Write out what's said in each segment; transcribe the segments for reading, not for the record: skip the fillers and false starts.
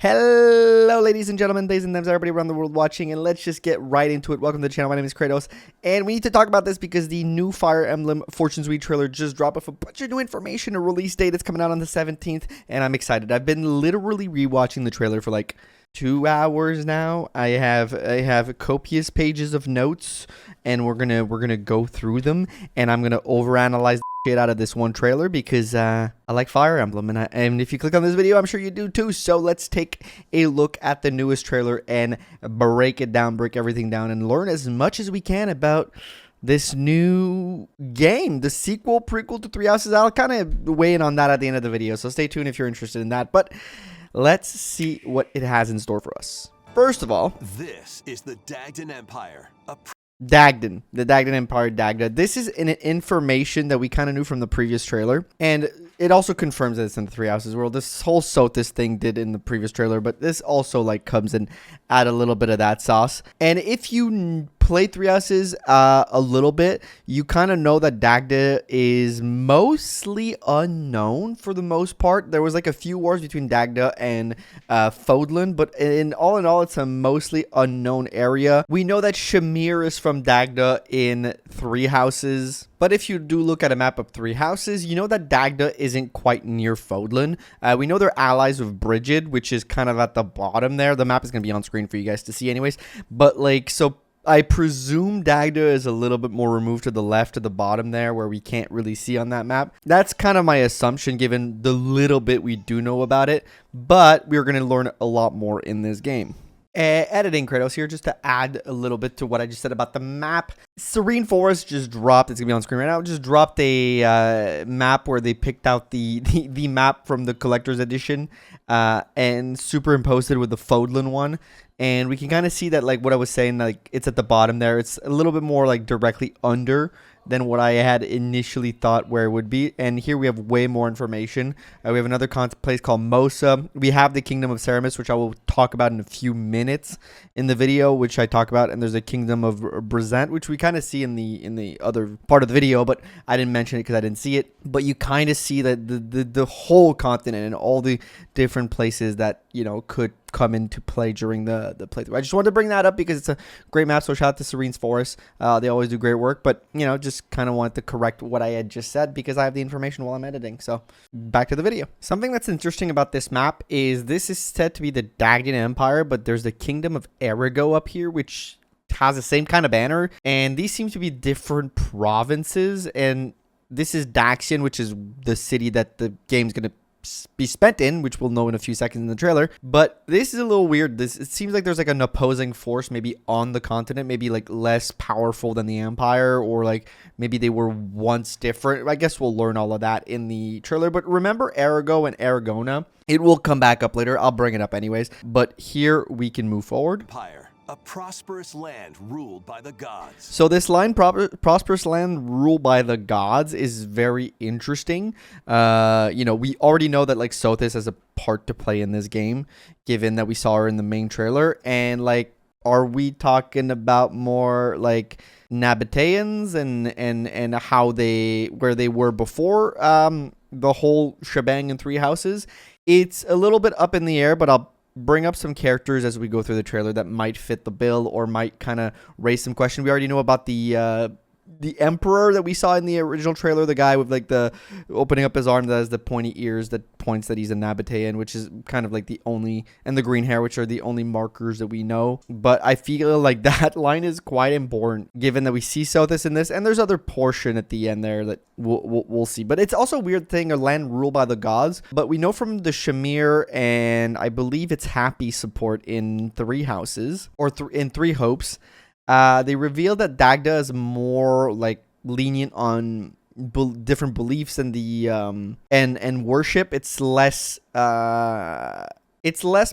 Hello, ladies and gentlemen, days and times, everybody around the world watching, and let's just get right into it. Welcome to the channel. My name is Kratos, and we need to talk about this because the new Fire Emblem Fortune's Week trailer just dropped with a bunch of new information. A release date. It's coming out on the 17th, and I'm excited. I've been literally rewatching the trailer for like 2 hours now. I have copious pages of notes, and we're gonna go through them, and I'm gonna overanalyze shit out of this one trailer because I like Fire Emblem, and if you click on this video, I'm sure you do too. So let's take a look at the newest trailer and break everything down, and learn as much as we can about this new game, the sequel, prequel to Three Houses. I'll kind of weigh in on that at the end of the video, so stay tuned if you're interested in that. But let's see what it has in store for us. First of all, this is the Dagdan Empire. Dagdan, the Dagdan Empire, Dagda. This is an information that we kind of knew from the previous trailer, and it also confirms that it's in the Three Houses world. This whole Sothis thing did in the previous trailer, but this also like comes and add a little bit of that sauce. And if you play Three Houses a little bit, you kind of know that Dagda is mostly unknown for the most part. There was like a few wars between Dagda and Fodlan, but in all, it's a mostly unknown area. We know that Shamir is from Dagda in Three Houses, but if you do look at a map of Three Houses, you know that Dagda isn't quite near Fodlan. We know they're allies with Brigid, which is kind of at the bottom there. The map is going to be on screen for you guys to see anyways, but like, so I presume Dagda is a little bit more removed to the left, to the bottom there, where we can't really see on that map. That's kind of my assumption, given the little bit we do know about it, but we're going to learn a lot more in this game. Editing, Kratos here, just to add a little bit to what I just said about the map. Serene Forest just dropped, it's going to be on screen right now, just dropped a map where they picked out the map from the Collector's Edition and superimposed it with the Fodlan one. And we can kind of see that, like what I was saying, like it's at the bottom there. It's a little bit more like directly under than what I had initially thought where it would be. And here we have way more information. We have another place called Mosa. We have the Kingdom of Ceramus, which I will talk about in a few minutes in the video, which I talk about. And there's a Kingdom of Brezant, which we kind of see in the other part of the video, but I didn't mention it because I didn't see it. But you kind of see that the whole continent and all the different places that, you know, could come into play during the playthrough. I just wanted to bring that up because it's a great map. So shout out to Serene's Forest. They always do great work, but you know, just kind of wanted to correct what I had just said because I have the information while I'm editing. So back to the video. Something that's interesting about this map is this is said to be the Dagdan Empire, but there's the Kingdom of Arago up here, which has the same kind of banner, and these seem to be different provinces. And this is Daxian, which is the city that the game's gonna be spent in, which we'll know in a few seconds in the trailer. But this is a little weird. It seems like there's like an opposing force maybe on the continent, maybe like less powerful than the Empire, or like maybe they were once different. I guess we'll learn all of that in the trailer. But remember Arago and Aragona, it will come back up later. I'll bring it up anyways, but here we can move forward. Empire. A prosperous land ruled by the gods. So this line, prosperous land ruled by the gods, is very interesting. You know, we already know that like Sothis has a part to play in this game, given that we saw her in the main trailer. And like, are we talking about more like Nabateans and how where they were before the whole shebang in Three Houses? It's a little bit up in the air, but I'll bring up some characters as we go through the trailer that might fit the bill or might kind of raise some questions. We already know about the Emperor that we saw in the original trailer, the guy with like the opening up his arm that has the pointy ears that points that he's a Nabatean, which is kind of like the only, and the green hair, which are the only markers that we know. But I feel like that line is quite important given that we see Sothis in this, and there's other portion at the end there that we'll see. But it's also a weird thing, a land ruled by the gods. But we know from the Shamir, and I believe it's Happy support in Three Houses, or in Three Hopes, they revealed that Dagda is more like lenient on different beliefs and the and worship. It's less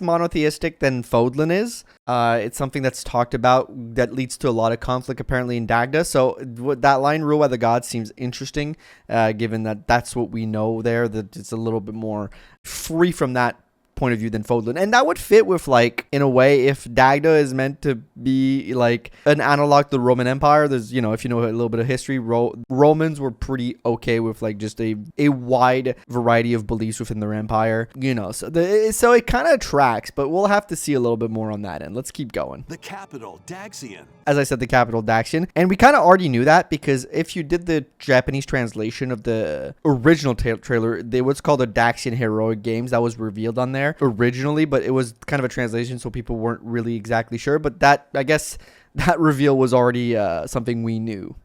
monotheistic than Fodlan is. It's something that's talked about that leads to a lot of conflict apparently in Dagda. So that line ruled by the gods seems interesting, given that that's what we know there, that it's a little bit more free from that point of view than Fodlan. And that would fit with, like, in a way, if Dagda is meant to be like an analog to the Roman Empire. There's, you know, if you know a little bit of history, Romans were pretty okay with like just a wide variety of beliefs within their empire, you know, so it kind of tracks, but we'll have to see a little bit more on that end. Let's keep going. The capital, Daxian. As I said, the capital, Daxian. And we kind of already knew that, because if you did the Japanese translation of the original trailer, they what's called the Daxian Heroic Games, that was revealed on there originally, but it was kind of a translation, so people weren't really exactly sure. But that, I guess, that reveal was already something we knew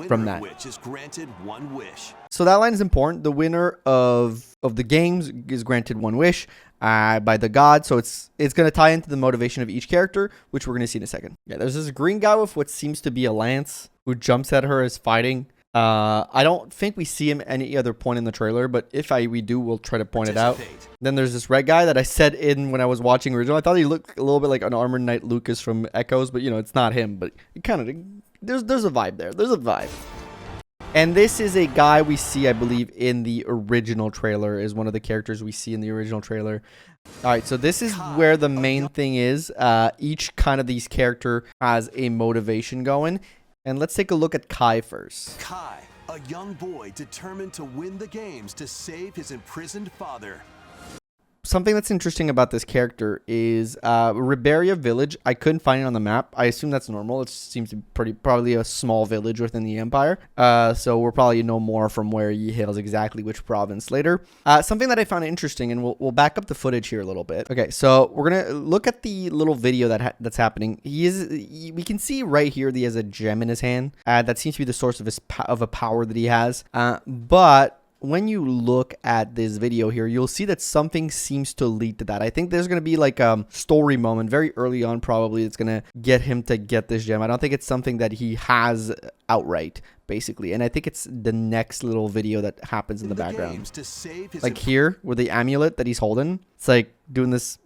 from that. Which is granted one wish. So that line is important. The winner of the games is granted one wish by the god. So it's going to tie into the motivation of each character, which we're going to see in a second. Yeah, there's this green guy with what seems to be a lance who jumps at her as fighting. I don't think we see him any other point in the trailer, but if we do, we'll try to point it out. Then there's this red guy that I said when I was watching original. I thought he looked a little bit like an Armored Knight Lucas from Echoes, but you know, it's not him. But it kind of there's a vibe there. There's a vibe. And this is a guy we see, I believe, in the original trailer. Is one of the characters we see in the original trailer. All right, so this is where the main thing is. Each kind of these character has a motivation going. And let's take a look at Kai first. Kai, a young boy determined to win the games to save his imprisoned father. Something that's interesting about this character is Riberia Village. I couldn't find it on the map. I assume that's normal. It seems to be probably a small village within the Empire. So we'll probably know more from where he hails exactly which province later. Something that I found interesting, and we'll back up the footage here a little bit. Okay, so we're gonna look at the little video that's happening. We can see right here that he has a gem in his hand. That seems to be the source of a power that he has. But when you look at this video here, you'll see that something seems to lead to that. I think there's going to be like a story moment very early on, probably, that's going to get him to get this gem. I don't think it's something that he has outright, basically. And I think it's the next little video that happens in the background. Like here, with the amulet that he's holding, it's like doing this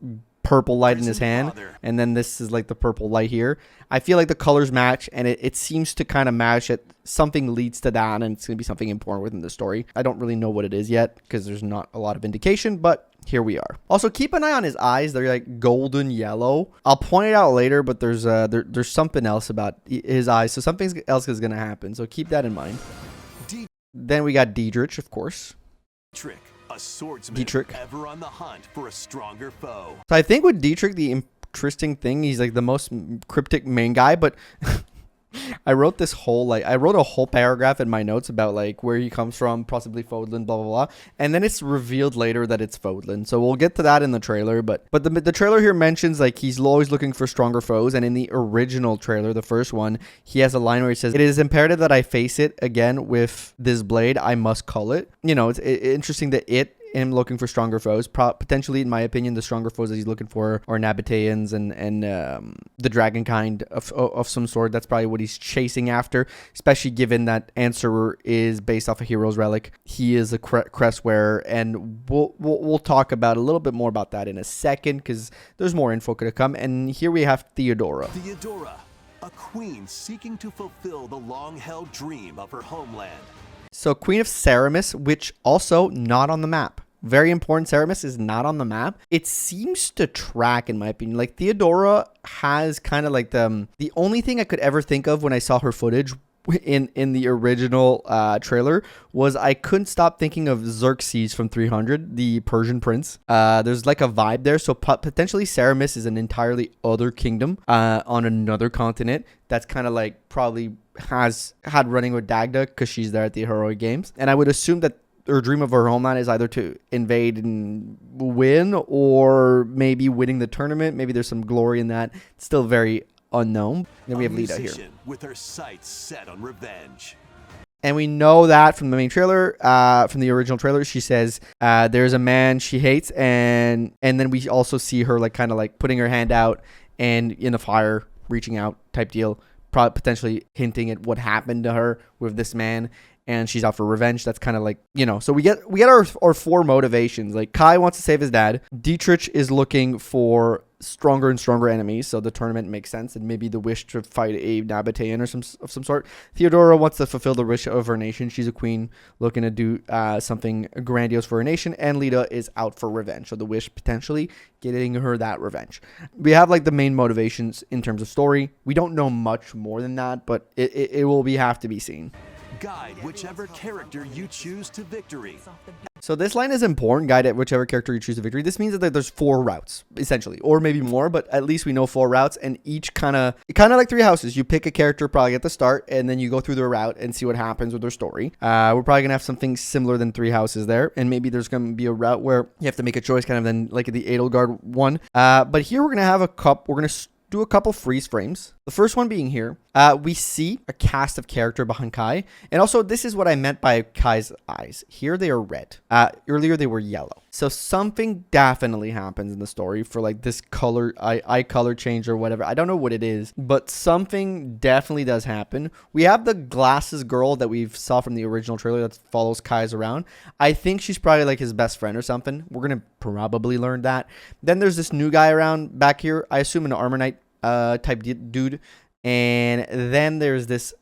purple light in his hand, and then this is like the purple light here. I feel like the colors match, and it seems to kind of match it. Something leads to that, and it's going to be something important within the story. I don't really know what it is yet, because there's not a lot of indication, but here we are. Also, keep an eye on his eyes. They're like golden yellow. I'll point it out later, but there's something else about his eyes, so something else is going to happen, so keep that in mind. Then we got Dietrich, of course. A swordsman ever on the hunt for a stronger foe. So I think with Dietrich, the interesting thing, he's like the most cryptic main guy, but I wrote a whole paragraph in my notes about like where he comes from, possibly Fodlan, blah, blah, blah. And then it's revealed later that it's Fodlan. So we'll get to that in the trailer. But the trailer here mentions like he's always looking for stronger foes. And in the original trailer, the first one, he has a line where he says, "It is imperative that I face it again with this blade. I must cull it." You know, it's interesting that him looking for stronger foes. Potentially, in my opinion, the stronger foes that he's looking for are Nabateans and the dragon kind of some sort. That's probably what he's chasing after, especially given that Answerer is based off a hero's relic. He is a crest wearer, and we'll talk about a little bit more about that in a second, because there's more info to come. And here we have Theodora. Theodora, a queen seeking to fulfill the long-held dream of her homeland. So Queen of Ceramis, which also not on the map. Very important. Ceramis is not on the map. It seems to track, in my opinion. Like Theodora has kind of like the only thing I could ever think of when I saw her footage in the original trailer was I couldn't stop thinking of Xerxes from 300, the Persian prince. There's like a vibe there. So potentially Ceramis is an entirely other kingdom on another continent that's kind of like probably has had running with Dagda because she's there at the Heroic Games. And I would assume that her dream of her homeland is either to invade and win, or maybe winning the tournament. Maybe there's some glory in that. It's still very unknown. Then we have Lita here with her sights set on revenge. And we know that from the main trailer, from the original trailer. She says there's a man she hates, and then we also see her like kind of like putting her hand out and in the fire, reaching out type deal, potentially hinting at what happened to her with this man. And she's out for revenge. That's kind of like, you know, so we get our four motivations. Like Kai wants to save his dad. Dietrich is looking for stronger and stronger enemies, so the tournament makes sense, and maybe the wish to fight a Nabatean or some sort. Theodora wants to fulfill the wish of her nation. She's a queen looking to do something grandiose for her nation, and Lita is out for revenge, so the wish potentially getting her that revenge. We have like the main motivations in terms of story. We don't know much more than that, but it will have to be seen. Guide whichever character you choose to victory. So this line is important. Guide at whichever character you choose to victory. This means that there's 4 routes, essentially, or maybe more, but at least we know 4 routes, and each kind of like 3 houses. You pick a character probably at the start, and then you go through their route and see what happens with their story. We're probably gonna have something similar than 3 houses there, and maybe there's gonna be a route where you have to make a choice, kind of then like the Edelgard one. But here we're gonna have we're gonna do a couple freeze frames. The first one being here, we see a cast of character behind Kai. And also, this is what I meant by Kai's eyes. Here they are red. Earlier they were yellow. So something definitely happens in the story for like this color, eye color change or whatever. I don't know what it is, but something definitely does happen. We have the glasses girl that we saw from the original trailer that follows Kai's around. I think she's probably like his best friend or something. We're going to probably learn that. Then there's this new guy around back here. I assume an Armor Knight type dude, and then there's this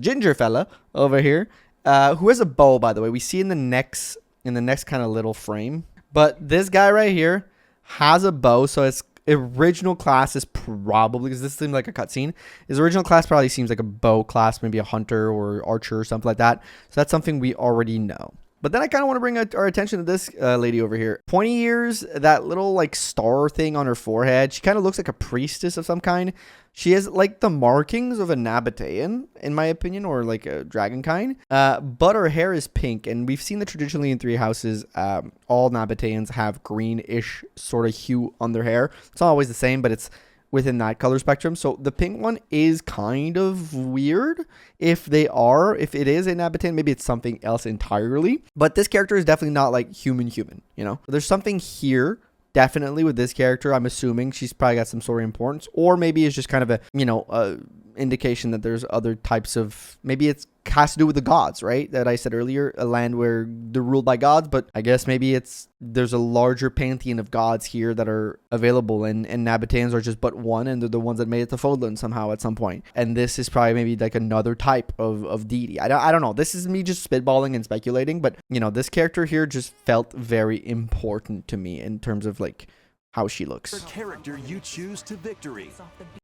ginger fella over here who has a bow, by the way. We see in the next kind of little frame, but this guy right here has a bow, so its original class is probably, because this seems like a cutscene, his original class probably seems like a bow class, maybe a hunter or archer or something like that. So that's something we already know. But then I kind of want to bring our attention to this lady over here. 20 years, that little like star thing on her forehead. She kind of looks like a priestess of some kind. She has like the markings of a Nabatean, in my opinion, or like a dragon kind. But her hair is pink, and we've seen that traditionally in 3 houses, all Nabateans have greenish sort of hue on their hair. It's not always the same, but it's within that color spectrum. So the pink one is kind of weird. If it is a Nabatean, maybe it's something else entirely. But this character is definitely not like human, you know? There's something here definitely with this character. I'm assuming she's probably got some sort of importance, or maybe it's just kind of a indication that there's other types of, maybe it's has to do with the gods, right? That I said earlier, a land where they're ruled by gods, but I guess maybe there's a larger pantheon of gods here that are available, and Nabateans are just but one, and they're the ones that made it to Fodlan somehow at some point. And this is probably maybe like another type of deity. I don't know. This is me just spitballing and speculating, but this character here just felt very important to me in terms of like how she looks. Character you choose to victory.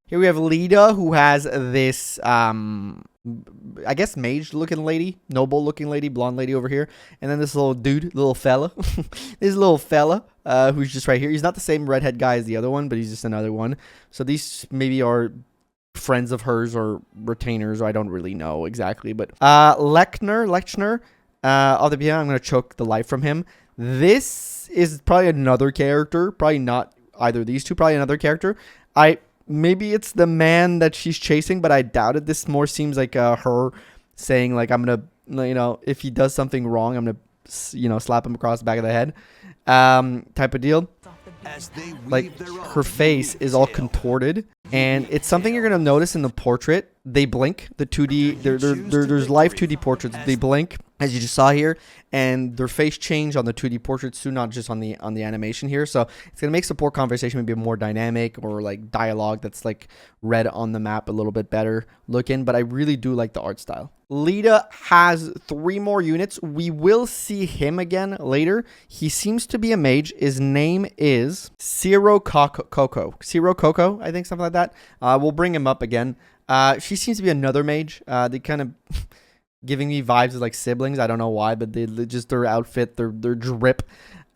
Here we have Lita, who has this, I guess mage-looking lady, noble-looking lady, blonde lady over here. And then this little fella, who's just right here. He's not the same redhead guy as the other one, but he's just another one. So these maybe are friends of hers or retainers, or I don't really know exactly. But Lechner, off the piano, I'm going to choke the life from him. This is probably another character, probably not either of these two, probably another character. Maybe it's the man that she's chasing, but I doubt it. This more seems like her saying like, I'm going to, if he does something wrong, I'm going to, slap him across the back of the head type of deal. Like her face is all contorted, and it's something you're going to notice in the portrait. They blink. The 2D, there's live 2D portraits. They blink, as you just saw here, and their face change on the 2D portraits too, not just on the animation here. So it's going to make support conversation maybe more dynamic, or like dialogue that's like read on the map a little bit better looking. But I really do like the art style. Lita has 3 more units. We will see him again later. He seems to be a mage. His name is Ciro Coco, I think, something like that. We'll bring him up again. She seems to be another mage. They kind of giving me vibes of like siblings. I don't know why, but they just, their outfit, their drip,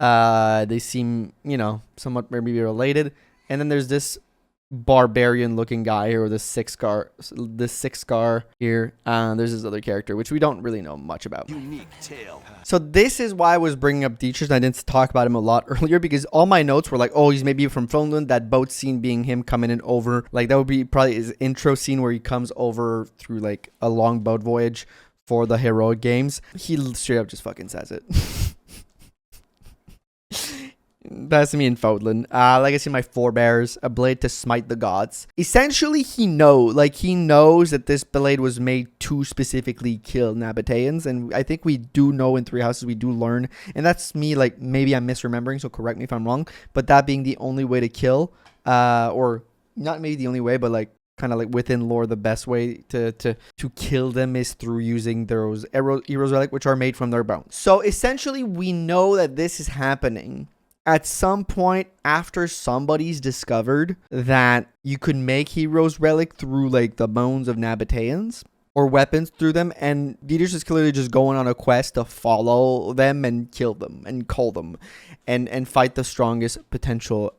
they seem, somewhat maybe related. And then there's this barbarian looking guy here with this six scar here. There's this other character which we don't really know much about. Unique tale. So this is why I was bringing up Dietrich, and I didn't talk about him a lot earlier, because all my notes were like, oh, he's maybe from Finland. That boat scene being him coming in over, like that would be probably his intro scene where he comes over through like a long boat voyage for the heroic games. He straight up just fucking says it. That's me in Fodlan. Legacy of my forebears, a blade to smite the gods. Essentially, he knows that this blade was made to specifically kill Nabateans, and I think we do know in 3 houses, we do learn, and that's me, like, maybe I'm misremembering, so correct me if I'm wrong, but that being the only way to kill or not maybe the only way, but like kind of like within lore, the best way to kill them is through using those heroes relic, which are made from their bones. So essentially, we know that this is happening at some point after somebody's discovered that you could make heroes relic through like the bones of Nabateans or weapons through them, and Dieter's is clearly just going on a quest to follow them and kill them and call them and fight the strongest potential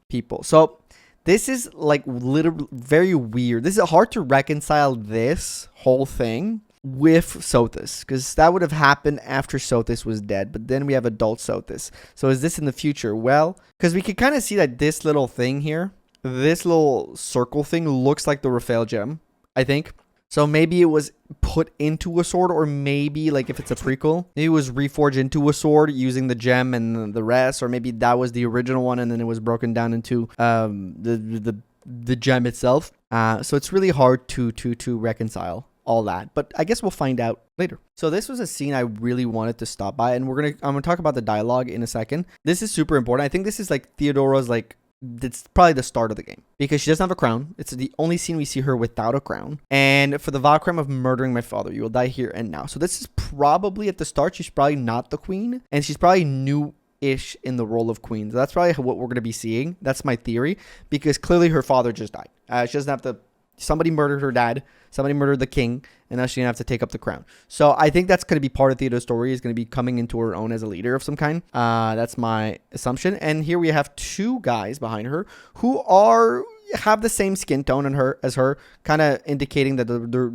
people. So this is like literally very weird. This is hard to reconcile this whole thing with Sothis, because that would have happened after Sothis was dead, but then we have adult Sothis. So is this in the future? Well, because we can kind of see that this little thing here, this little circle thing looks like the Raphael gem, I think. So maybe it was put into a sword, or maybe like if it's a prequel, maybe it was reforged into a sword using the gem and the rest, or maybe that was the original one and then it was broken down into the gem itself. So it's really hard to reconcile all that, but I guess we'll find out later. So this was a scene I really wanted to stop by, and I'm gonna talk about the dialogue in a second. This is super important. I think this is like Theodora's like, it's probably the start of the game, because she doesn't have a crown. It's the only scene we see her without a crown. And for the vile crime of murdering my father, you will die here and now. So this is probably at the start. She's probably not the queen, and she's probably new-ish in the role of queen. So that's probably what we're going to be seeing. That's my theory, because clearly her father just died. She doesn't have to. Somebody murdered her dad. Somebody murdered the king, and now she's going to have to take up the crown. So I think that's going to be part of Theodora's story, is going to be coming into her own as a leader of some kind. That's my assumption. And here we have two guys behind her who have the same skin tone as her, kind of indicating that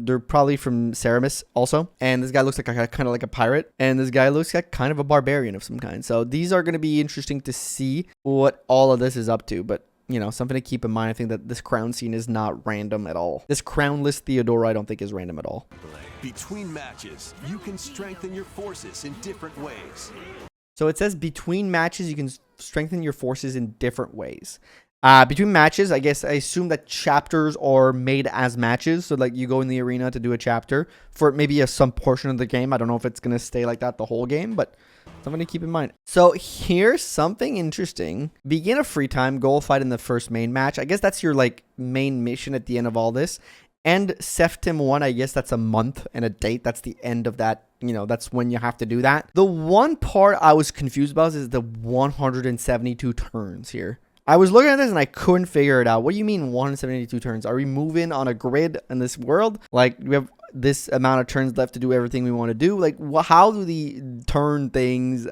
they're probably from Ceramis also. And this guy looks like kind of like a pirate, and this guy looks like kind of a barbarian of some kind. So these are going to be interesting to see what all of this is up to. But you know, something to keep in mind, I think that this crown scene is not random at all. This crownless Theodora, I don't think is random at all. Between matches, you can strengthen your forces in different ways. So it says between matches, you can strengthen your forces in different ways. Between matches, I guess I assume that chapters are made as matches. So like you go in the arena to do a chapter for maybe some portion of the game. I don't know if it's going to stay like that the whole game, but something to keep in mind. So here's something interesting. Begin a free time, goal fight in the first main match. I guess that's your like main mission at the end of all this. And Septim 1, I guess that's a month and a date. That's the end of that. You know, that's when you have to do that. The one part I was confused about is the 172 turns here. I was looking at this and I couldn't figure it out. What do you mean 172 turns? Are we moving on a grid in this world? Like, we have this amount of turns left to do everything we want to do? Like, how do the turn things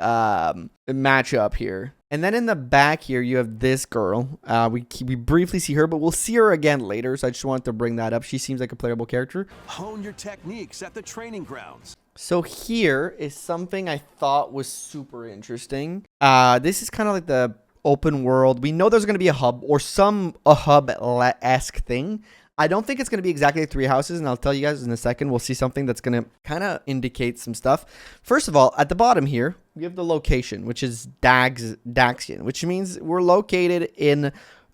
match up here? And then in the back here, you have this girl. We briefly see her, but we'll see her again later. So I just wanted to bring that up. She seems like a playable character. Hone your techniques at the training grounds. So here is something I thought was super interesting. This is kind of like the open world. We know there's going to be a hub or a hub-esque thing. I don't think it's going to be exactly 3 houses, and I'll tell you guys in a second. We'll see something that's going to kind of indicate some stuff. First of all, at the bottom here, we have the location, which is Daxian, which means we're located in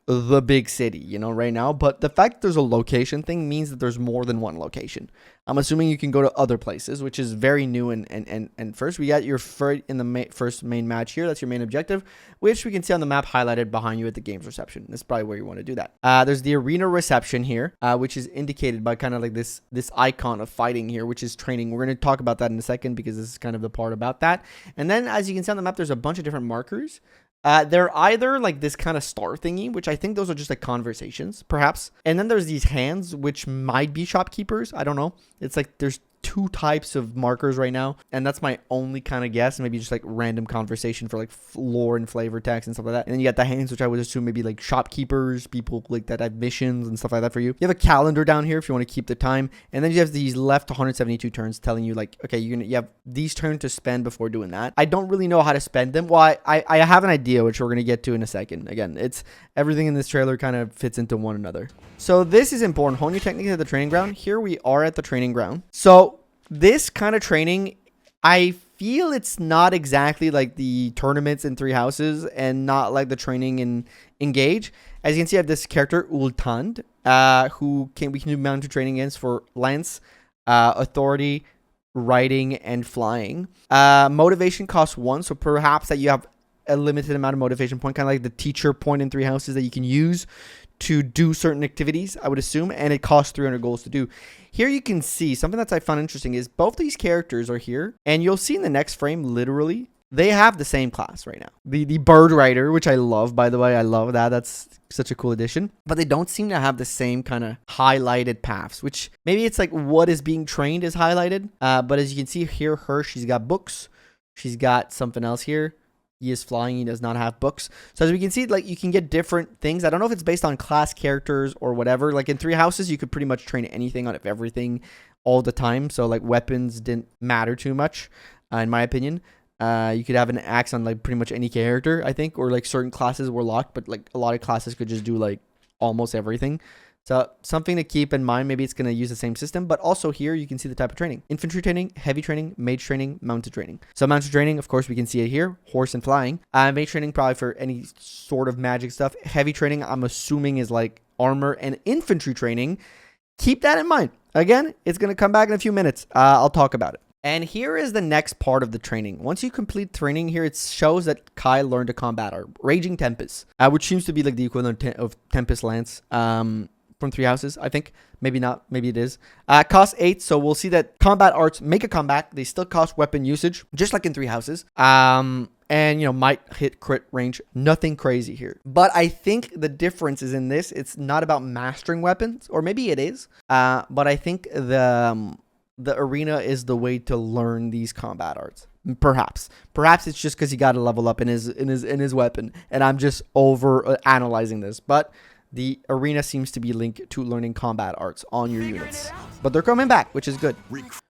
the big city, you know, right now. But the fact that there's a location thing means that there's more than one location. I'm assuming you can go to other places, which is very new. And first, we got your in the first main match here. That's your main objective, which we can see on the map highlighted behind you at the game's reception. That's probably where you want to do that. There's the arena reception here, which is indicated by kind of like this icon of fighting here, which is training. We're going to talk about that in a second because this is kind of the part about that. And then, as you can see on the map, there's a bunch of different markers. They're either like this kind of star thingy, which I think those are just like conversations, perhaps. And then there's these hands, which might be shopkeepers. I don't know. It's like there's 2 types of markers right now, and that's my only kind of guess. Maybe just like random conversation for like lore and flavor text and stuff like that. And then you got the hands, which I would assume maybe like shopkeepers, people like that have missions and stuff like that for you. You have a calendar down here if you want to keep the time, and then you have these left 172 turns telling you like, okay, you have these turns to spend before doing that. I don't really know how to spend them. Well, I have an idea, which we're gonna get to in a second. Again, it's everything in this trailer kind of fits into one another. So this is important. Hone your technique at the training ground. Here we are at the training ground. So this kind of training, I feel it's not exactly like the tournaments in 3 houses and not like the training in Engage. As you can see, I have this character, Ultand, who we can do mounted training against for lance, authority, riding, and flying. Motivation costs 1, so perhaps that you have a limited amount of motivation point, kind of like the teacher point in Three Houses that you can use to do certain activities, I would assume, and it costs 300 goals to do. Here you can see something that I found interesting is both these characters are here, and you'll see in the next frame, literally, they have the same class right now. The Bird Rider, which I love, by the way. I love that. That's such a cool addition. But they don't seem to have the same kind of highlighted paths, which maybe it's like what is being trained is highlighted. But as you can see here, she's got books. She's got something else here. He is flying. He does not have books. So as we can see, like you can get different things. I don't know if it's based on class characters or whatever. Like in Three Houses, you could pretty much train anything out of everything all the time. So like weapons didn't matter too much, in my opinion. You could have an axe on like pretty much any character, I think, or like certain classes were locked, but like a lot of classes could just do like almost everything. So something to keep in mind. Maybe it's going to use the same system, but also here you can see the type of training: infantry training, heavy training, mage training, mounted training. So mounted training, of course, we can see it here: horse and flying. Mage training probably for any sort of magic stuff. Heavy training, I'm assuming, is like armor, and infantry training. Keep that in mind. Again, it's going to come back in a few minutes. I'll talk about it. And here is the next part of the training. Once you complete training here, it shows that Kai learned a combat art, Raging Tempest, which seems to be like the equivalent of Tempest Lance from Three Houses, I think. Maybe not. Maybe it is. Cost 8, so we'll see that combat arts make a comeback. They still cost weapon usage, just like in Three Houses. And, you know, might hit crit range. Nothing crazy here. But I think the difference is in this. It's not about mastering weapons, or maybe it is. But I think the arena is the way to learn these combat arts. Perhaps it's just because he got to level up in his weapon, and I'm just over analyzing this. But the arena seems to be linked to learning combat arts on your units. But they're coming back, which is good.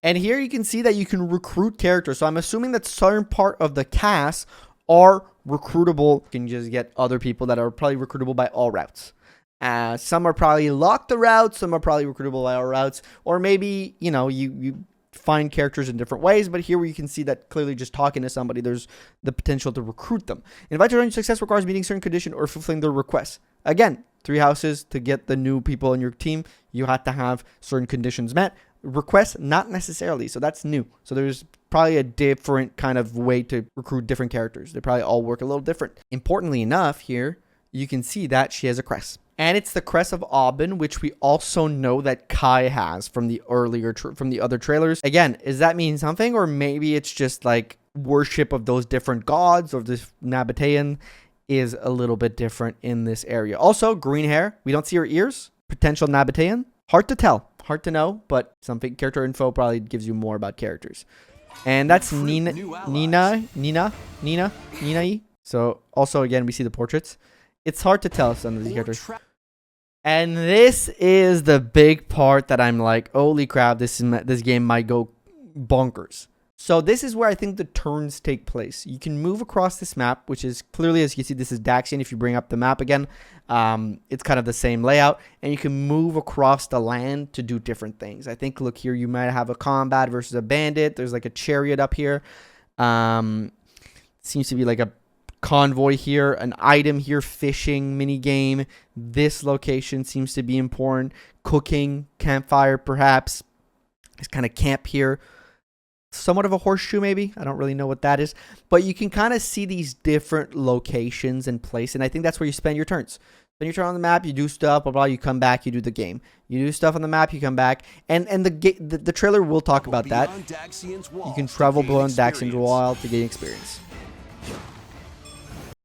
And here you can see that you can recruit characters. So I'm assuming that certain part of the cast are recruitable. You can just get other people that are probably recruitable by all routes. Some are probably locked the routes, some are probably recruitable by all routes, or maybe, you know, you find characters in different ways, but here you can see that clearly just talking to somebody, there's the potential to recruit them. Invite to join success requires meeting certain condition or fulfilling their requests. Again, Three Houses, to get the new people in your team, you have to have certain conditions met. Requests, not necessarily, so that's new. So there's probably a different kind of way to recruit different characters. They probably all work a little different. Importantly enough, here, you can see that she has a crest. And it's the crest of Aubin, which we also know that Kai has from the other trailers. Again, does that mean something? Or maybe it's just like worship of those different gods, or this Nabatean is a little bit different in this area. Also, green hair. We don't see her ears. Potential Nabatean. Hard to tell. Hard to know, but something character info probably gives you more about characters. And that's Nina. So also, again, we see the portraits. It's hard to tell some of these characters. And this is the big part that I'm like, holy crap, this game might go bonkers. So this is where I think the turns take place. You can move across this map, which is clearly, as you can see, this is Daxian. If you bring up the map again, it's kind of the same layout. And you can move across the land to do different things. I think, look here, you might have a combat versus a bandit. There's like a chariot up here. Seems to be like a convoy here, an item here, fishing mini game. This location seems to be important. Cooking, campfire, perhaps. It's kind of camp here. Somewhat of a horseshoe, maybe. I don't really know what that is, but you can kind of see these different locations in place, and I think that's where you spend your turns. Spend your turn on the map, you do stuff, blah blah. You come back, you do the game. You do stuff on the map, you come back, and the trailer will talk about that. You can travel beyond Daxian's Wall to gain experience.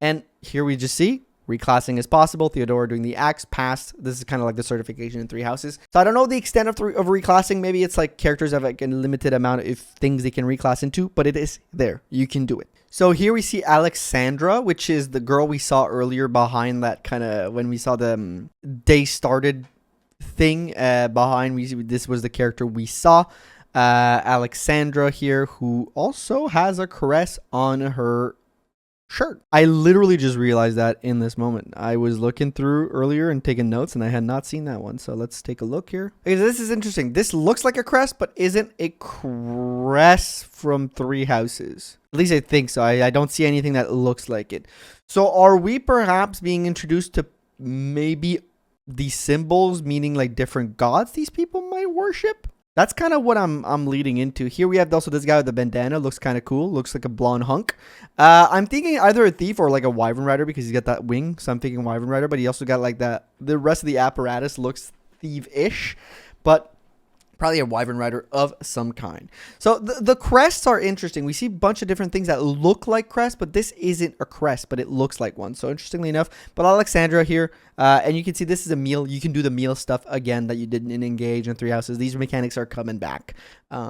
And here we just see reclassing is possible. Theodora doing the axe passed. This is kind of like the certification in Three Houses. So I don't know the extent of reclassing. Maybe it's like characters have like a limited amount of things they can reclass into, but it is there. You can do it. So here we see Alexandra, which is the girl we saw earlier behind that kind of, when we saw the day started thing behind. This was the character we saw. Alexandra here, who also has a crest on her shirt. I literally just realized that in this moment. I was looking through earlier and taking notes, and I had not seen that one. So let's take a look here. Okay, this is interesting. This looks like a crest, but isn't a crest from Three Houses. At least I think so. I don't see anything that looks like it. So are we perhaps being introduced to maybe these symbols, meaning like different gods these people might worship? That's kind of what I'm leading into. Here we have also this guy with the bandana. Looks kind of cool. Looks like a blonde hunk. I'm thinking either a thief or like a wyvern rider because he's got that wing. So I'm thinking wyvern rider, but he also got like that. The rest of the apparatus looks thief-ish, but probably a wyvern rider of some kind. So the crests are interesting. We see a bunch of different things that look like crests, but this isn't a crest, but it looks like one. So interestingly enough, but Alexandra here, and you can see this is a meal. You can do the meal stuff again that you didn't in Engage and Three Houses. These mechanics are coming back.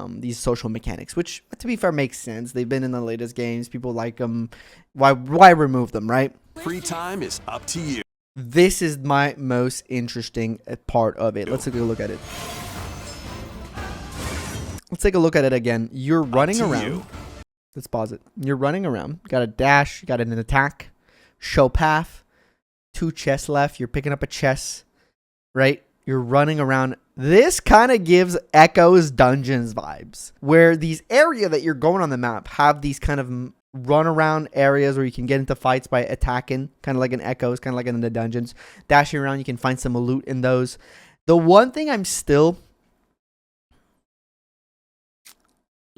These social mechanics, which to be fair makes sense. They've been in the latest games. People like them. Why remove them, right? Free time is up to you. This is my most interesting part of it. Let's take a look at it. Let's take a look at it again. You're running around. Let's pause it. You're running around. You got a dash. You got an attack. Show path. 2 chests left. You're picking up a chest. Right? You're running around. This kind of gives Echo's Dungeons vibes. Where these area that you're going on the map have these kind of run around areas where you can get into fights by attacking. Kind of like an Echoes. Kind of like in the dungeons. Dashing around. You can find some loot in those. The one thing I'm still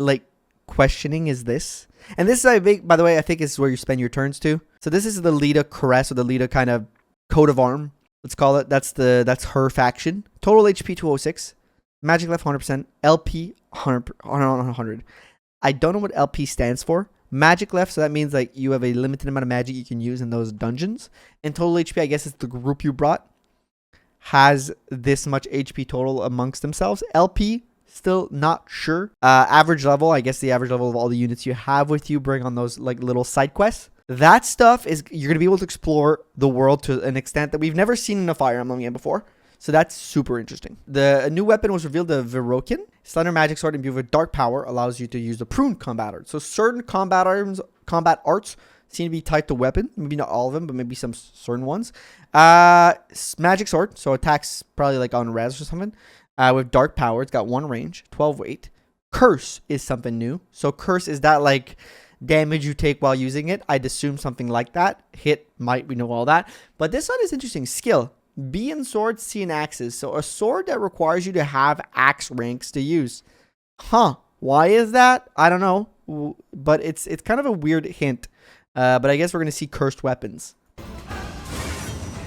like questioning is this, and this is I think, by the way, I think is where you spend your turns too. So this is the Lita crest, or the Lita kind of coat of arm, let's call it. That's her faction. Total HP 206, magic left 100%, LP 100. I don't know what LP stands for. Magic left, so that means like you have a limited amount of magic you can use in those dungeons. And total HP, I guess it's the group you brought has this much HP total amongst themselves. LP, still not sure. Average level, I guess the average level of all the units you have with you. Bring on those like little side quests. That stuff is, you're going to be able to explore the world to an extent that we've never seen in a Fire Emblem game before. So that's super interesting. A new weapon was revealed, the Virokin. Slender magic sword imbued with dark power allows you to use the prune combat art. So certain combat arts seem to be tied to weapon. Maybe not all of them, but maybe some certain ones. Magic sword, so attacks probably like on res or something. With dark power, it's got 1 range, 12 weight. Curse is something new. So curse is that like damage you take while using it. I'd assume something like that. Hit, might, we know all that. But this one is interesting. Skill. B in swords, C in axes. So a sword that requires you to have axe ranks to use. Huh. Why is that? I don't know. But it's kind of a weird hint. But I guess we're going to see cursed weapons.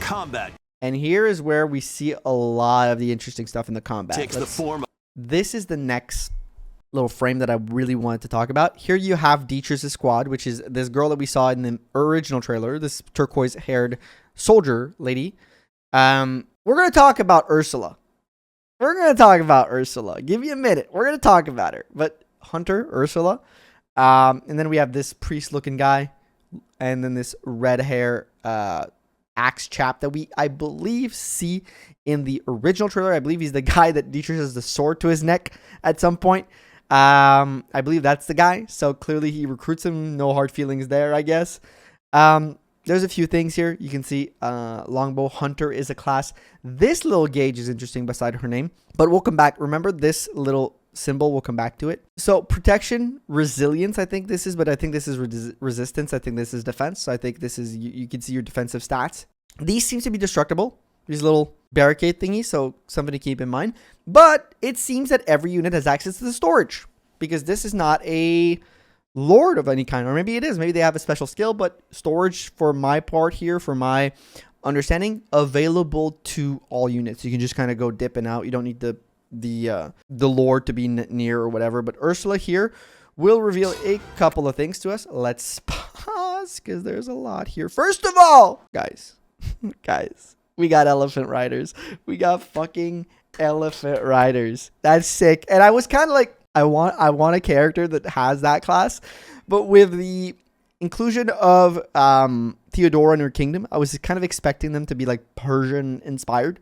Combat. And here is where we see a lot of the interesting stuff in the combat. Takes the form. This is the next little frame that I really wanted to talk about. Here you have Dietrich's squad, which is this girl that we saw in the original trailer, this turquoise-haired soldier lady. We're going to talk about Ursula. Give me a minute. We're going to talk about her. But Hunter, Ursula. And then we have this priest-looking guy. And then this red hair axe chap that I believe see in the original trailer. I believe he's the guy that Dietrich has the sword to his neck at some point. I believe that's the guy. So clearly he recruits him. No hard feelings there, I guess. There's a few things here. You can see Longbow Hunter is a class. This little gauge is interesting beside her name. But we'll come back. Remember this little symbol, we'll come back to it. So protection, resilience, I think this is, but I think this is resistance. I think this is defense. So I think this is, you can see your defensive stats. These seem to be destructible, these little barricade thingies, so something to keep in mind. But it seems that every unit has access to the storage, because this is not a lord of any kind, or maybe it is. Maybe they have a special skill, but storage for my part here, for my understanding, available to all units. You can just kind of go dipping out. You don't need the lord to be near or whatever. But Ursula here will reveal a couple of things to us. Let's pause because there's a lot here. First of all, guys, we got elephant riders. We got fucking elephant riders. That's sick. And I was kind of like, I want a character that has that class, but with the inclusion of Theodora and her kingdom, I was kind of expecting them to be like Persian inspired.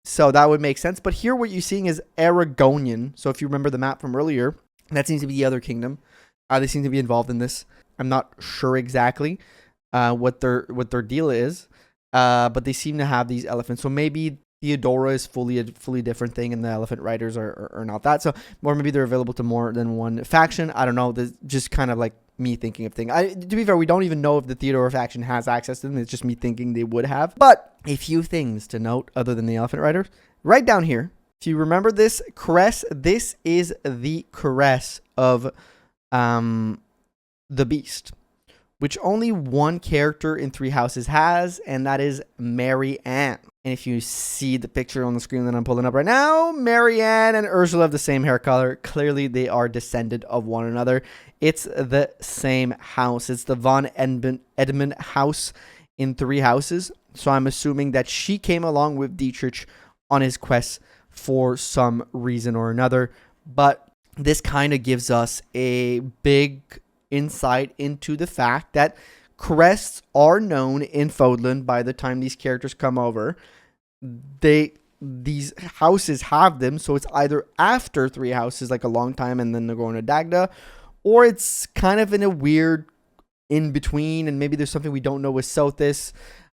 So that would make sense. But here what you're seeing is Aragonian. So if you remember the map from earlier, that seems to be the other kingdom. They seem to be involved in this. I'm not sure exactly what their deal is. But they seem to have these elephants. So maybe Theodora is a fully different thing, and the elephant riders are not that. So, or maybe they're available to more than one faction. I don't know. This just kind of like me thinking of things. To be fair, we don't even know if the Theodora faction has access to them. It's just me thinking they would have. But a few things to note other than the elephant riders. Right down here, If you remember this crest, this is the crest of the beast, which only one character in Three Houses has, and that is Mary Ann. And if you see the picture on the screen that I'm pulling up right now, Mary Ann and Ursula have the same hair color. Clearly, they are descended of one another. It's the same house. It's the Von Edmund house in Three Houses. So I'm assuming that she came along with Dietrich on his quest for some reason or another. But this kind of gives us a big insight into the fact that crests are known in Fodland by the time these characters come over. These houses have them, so it's either after Three Houses, like a long time, and then they're going to Dagda, or it's kind of in a weird in between, and maybe there's something we don't know with Sothis.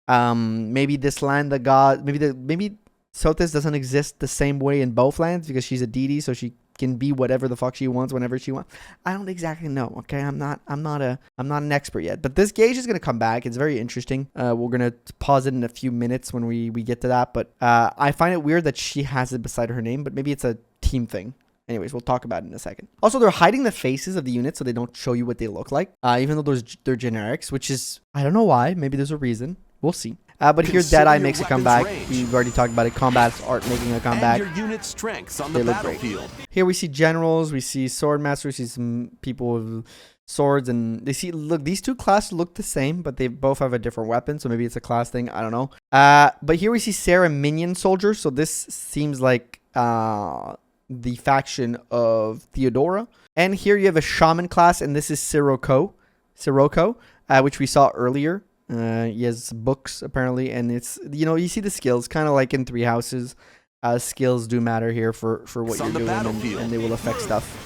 Maybe this land, the god, maybe Sothis doesn't exist the same way in both lands because she's a deity, so she can be whatever the fuck she wants whenever she wants. I don't exactly know. Okay, I'm not an expert yet, but this gauge is gonna come back. It's very interesting. We're gonna pause it in a few minutes when we get to that. But I find it weird that she has it beside her name, but maybe it's a team thing. Anyways, we'll talk about it in a second. Also, they're hiding the faces of the units so they don't show you what they look like, even though they're generics, which is, I don't know why. Maybe there's a reason. We'll see. But here, Deadeye makes a comeback. We've already talked about it. Combat's art making a comeback. And your unit strengths on the battlefield. Here we see generals. We see sword masters. We see some people with swords. And they see, look, these two classes look the same, but they both have a different weapon. So maybe it's a class thing. I don't know. But here we see Sarah Minion Soldier. So this seems like the faction of Theodora. And here you have a shaman class. And this is Sirocco, which we saw earlier. He has books apparently, and it's, you see the skills kind of like in Three Houses. Skills do matter here for what you're doing, and they will affect stuff.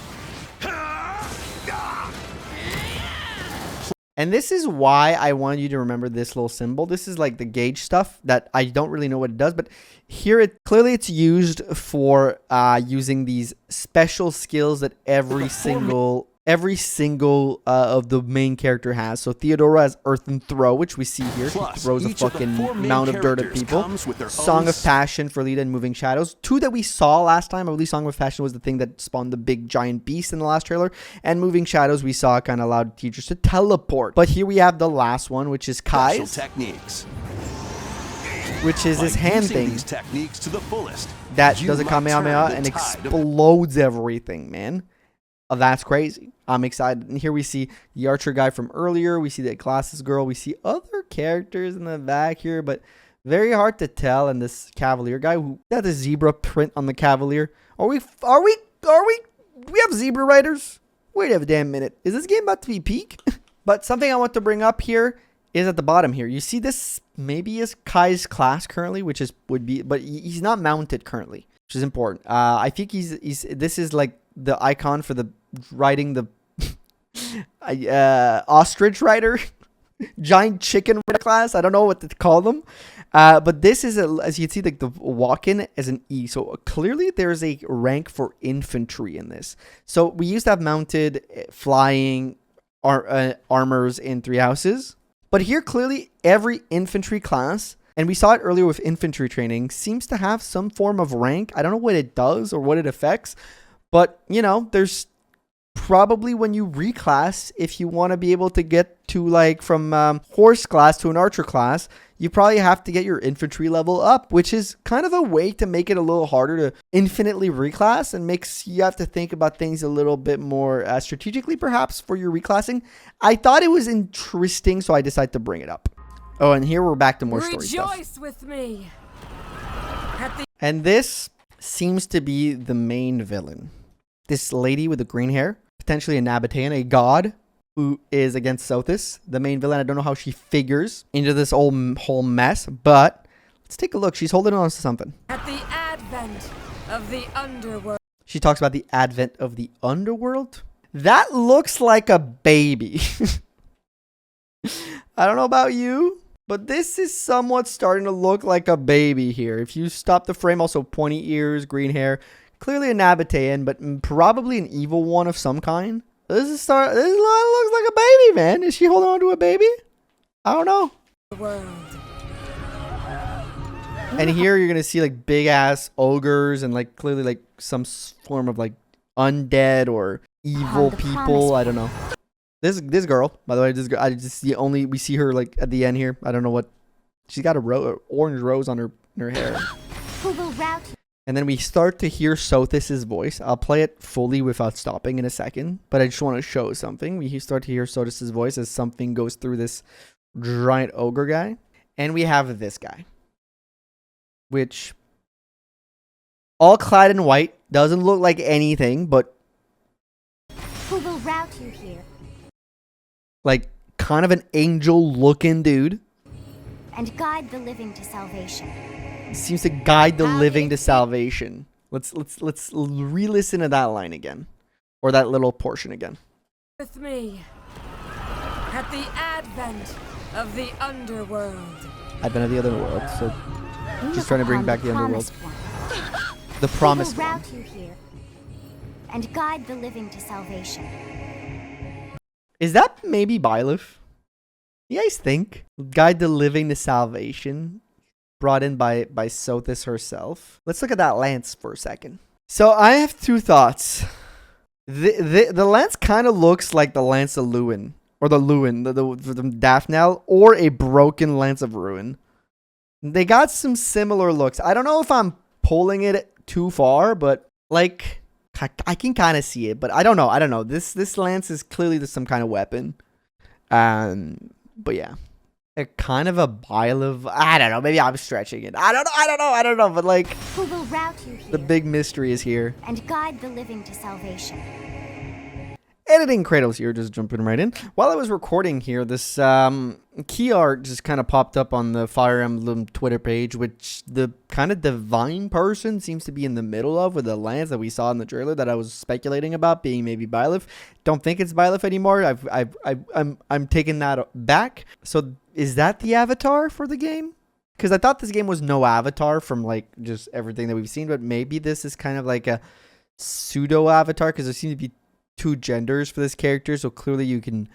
And this is why I wanted you to remember this little symbol. This is like the gauge stuff that I don't really know what it does, but here it's used for using these special skills that every single of the main character has. So Theodora has Earthen Throw, which we see here. She throws a fucking mound of dirt at people. Song of Passion for Lita and Moving Shadows. Two that we saw last time. I believe Song of Passion was the thing that spawned the big giant beast in the last trailer. And Moving Shadows we saw kind of allowed teachers to teleport. But here we have the last one, which is Kai's. Techniques. Which is his hand thing. These techniques to the fullest. That does a Kamehameha and explodes everything, man. Oh, that's crazy. I'm excited. And here we see the archer guy from earlier. We see the glasses girl. We see other characters in the back here, but very hard to tell. And this cavalier guy who got the zebra print on the cavalier. We have zebra riders? Wait a damn minute. Is this game about to be peak? But something I want to bring up here is at the bottom here. You see this maybe is Kai's class currently, but he's not mounted currently, which is important. I think this is like the icon for the riding the ostrich rider, giant chicken rider class. I don't know what to call them, but this is as you can see, like the walk-in as an E. So clearly there's a rank for infantry in this. So we used to have mounted flying armors in Three Houses, but here clearly every infantry class, and we saw it earlier with infantry training, seems to have some form of rank. I don't know what it does or what it affects. But, there's probably when you reclass, if you want to be able to get to like from horse class to an archer class, you probably have to get your infantry level up, which is kind of a way to make it a little harder to infinitely reclass and makes you have to think about things a little bit more strategically, perhaps, for your reclassing. I thought it was interesting, so I decided to bring it up. Oh, and here we're back to more story stuff. Rejoice with me. And this seems to be the main villain. This lady with the green hair, potentially a Nabatean, a god who is against Sothis, the main villain. I don't know how she figures into this whole mess, but let's take a look. She's holding on to something. At the advent of the underworld. She talks about the advent of the underworld. That looks like a baby. I don't know about you, but this is somewhat starting to look like a baby here. If you stop the frame, also pointy ears, green hair. Clearly a Nabatean, but probably an evil one of some kind. This looks like a baby, man. Is she holding on to a baby? I don't know. World. And here you're gonna see like big ass ogres and like clearly like some form of like undead or evil people. I don't know. This girl, by the way, this girl, I just see only we see her like at the end here. I don't know what she's got a orange rose on her hair. Who will route? And then we start to hear Sothis' voice. I'll play it fully without stopping in a second, but I just want to show something. We start to hear Sothis' voice as something goes through this giant ogre guy, and we have this guy, which all clad in white, doesn't look like anything, but Who will route you here? like kind of an angel looking dude. And guide the living to salvation. Seems to guide the living to salvation. Let's re-listen to that line again, or that little portion again. With me. At the advent of the underworld. Advent of the other world. So she's Look trying to bring upon back the underworld. promised one. The promised Who will one. route you here? And guide the living to salvation. Is that maybe Byleth? You guys think? Guide the living to salvation. Brought in by Sothis herself. Let's look at that lance for a second. So I have two thoughts. The lance kind of looks like the lance of Lewin. Or the Lewin, the Daphnel, or a broken lance of ruin. They got some similar looks. I don't know if I'm pulling it too far, but like I can kind of see it, but I don't know. This lance is clearly some kind of weapon. But yeah. A kind of a Byleth. I don't know. Maybe I'm stretching it. I don't know. But like, Who will route you here? the big mystery is here. And guide the living to salvation. Editing Kratos here, just jumping right in. While I was recording here, this key art just kind of popped up on the Fire Emblem Twitter page, which the kind of divine person seems to be in the middle of with the lance that we saw in the trailer that I was speculating about being maybe Byleth. Don't think it's Byleth anymore. I'm taking that back. So is that the avatar for the game? Because I thought this game was no avatar from like just everything that we've seen, but maybe this is kind of like a pseudo avatar because there seems to be two genders for this character, so clearly you can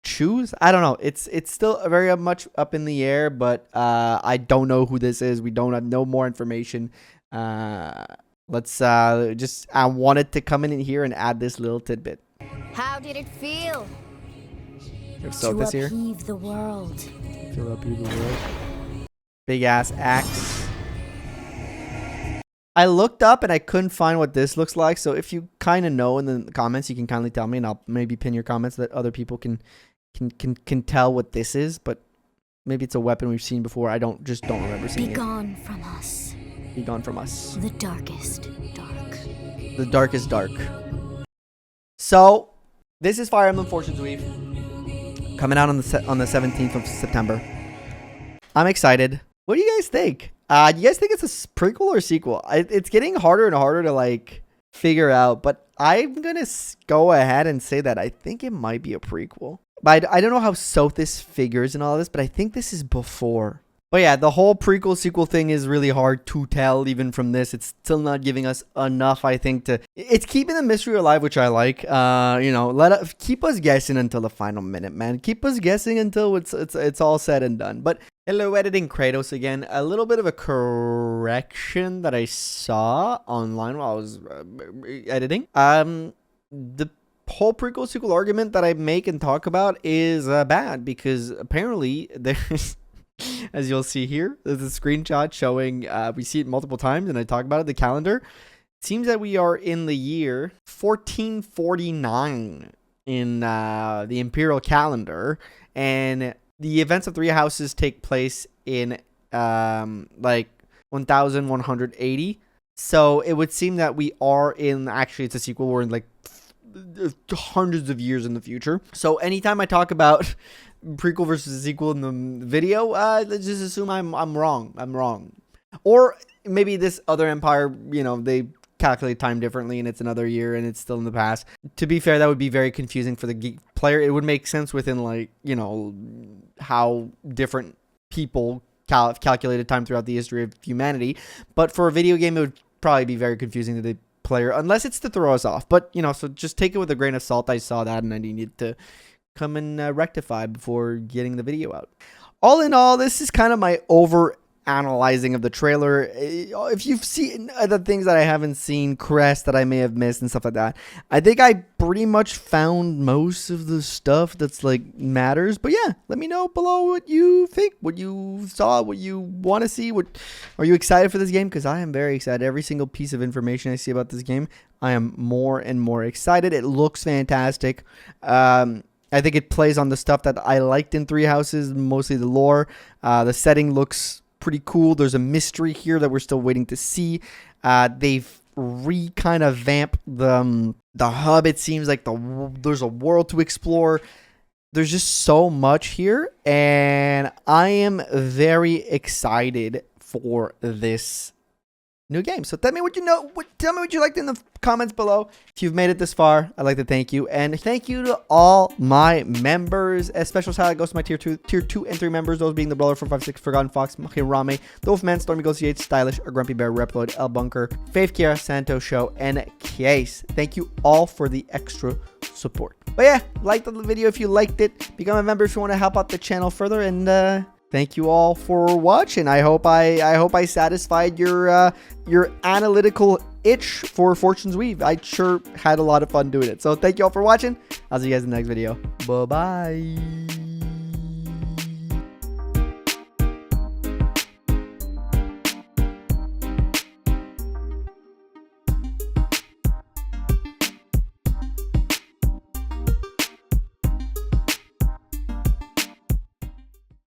choose. I don't know. It's still very much up in the air, but I don't know who this is. We don't have no more information. Let's just I wanted to come in here and add this little tidbit. How did it feel? So this here. Upheave the world. Fill up the world. Big ass axe. I looked up and I couldn't find what this looks like. So if you kind of know in the comments, you can kindly tell me, and I'll maybe pin your comments so that other people can tell what this is. But maybe it's a weapon we've seen before. I don't remember seeing Be it. gone from us. Be gone from us. The darkest dark. The darkest dark. So this is Fire Emblem Fortune's Weave, coming out on the 17th of September. I'm excited. What do you guys think? Do you guys think it's a prequel or a sequel? It's getting harder and harder to like figure out, but I'm gonna go ahead and say that I think it might be a prequel. But I don't know how Sothis figures and all this, but I think this is before. But yeah, the whole prequel sequel thing is really hard to tell even from this. It's still not giving us enough, I think, to it's keeping the mystery alive, which I like. You know, keep us guessing until the final minute, man. Keep us guessing until it's all said and done. But hello, Editing Kratos again. A little bit of a correction that I saw online while I was editing. The whole prequel sequel argument that I make and talk about is bad because apparently there's as you'll see here, there's a screenshot showing we see it multiple times and I talk about it, the calendar. It seems that we are in the year 1449 in the imperial calendar, and the events of Three Houses take place in like 1180. So it would seem that we are in, actually it's a sequel, we're in like hundreds of years in the future. So anytime I talk about prequel versus sequel in the video, let's just assume I'm wrong. Or maybe this other empire, you know, they calculate time differently and it's another year and it's still in the past. To be fair, that would be very confusing for the player. It would make sense within, like, you know, how different people calculated time throughout the history of humanity. But for a video game, it would probably be very confusing to the player, unless it's to throw us off. But, you know, so just take it with a grain of salt. I saw that and I needed to come and rectify before getting the video out. All in all, this is kind of my analyzing of the trailer. If you've seen other things that I haven't seen, crests that I may have missed and stuff like that, I think I pretty much found most of the stuff that's like matters. But yeah, let me know below what you think, what you saw, what you want to see. What are you excited for this game? Because I am very excited. Every single piece of information I see about this game, I am more and more excited. It looks fantastic. I think it plays on the stuff that I liked in Three Houses, mostly the lore. The setting looks pretty cool. There's a mystery here that we're still waiting to see. They've kind of vamped the hub. It seems like there's a world to explore. There's just so much here, and I am very excited for this new game. So tell me what you know. Tell me what you liked in the comments below. If you've made it this far, I'd like to thank you. And thank you to all my members. A special shout out goes to my tier 2 and 3 members. Those being the Brawler 456, Forgotten Fox, Rame, The Wolfman, Stormy Negotiates, Stylish, or Grumpy Bear, Reploid, El Bunker, Faith Kiera, Santo Show, and Case. Thank you all for the extra support. But yeah, like the video if you liked it. Become a member if you want to help out the channel further. And thank you all for watching. I hope I satisfied your analytical itch for Fortune's Weave. I sure had a lot of fun doing it. So thank you all for watching. I'll see you guys in the next video. Bye-bye.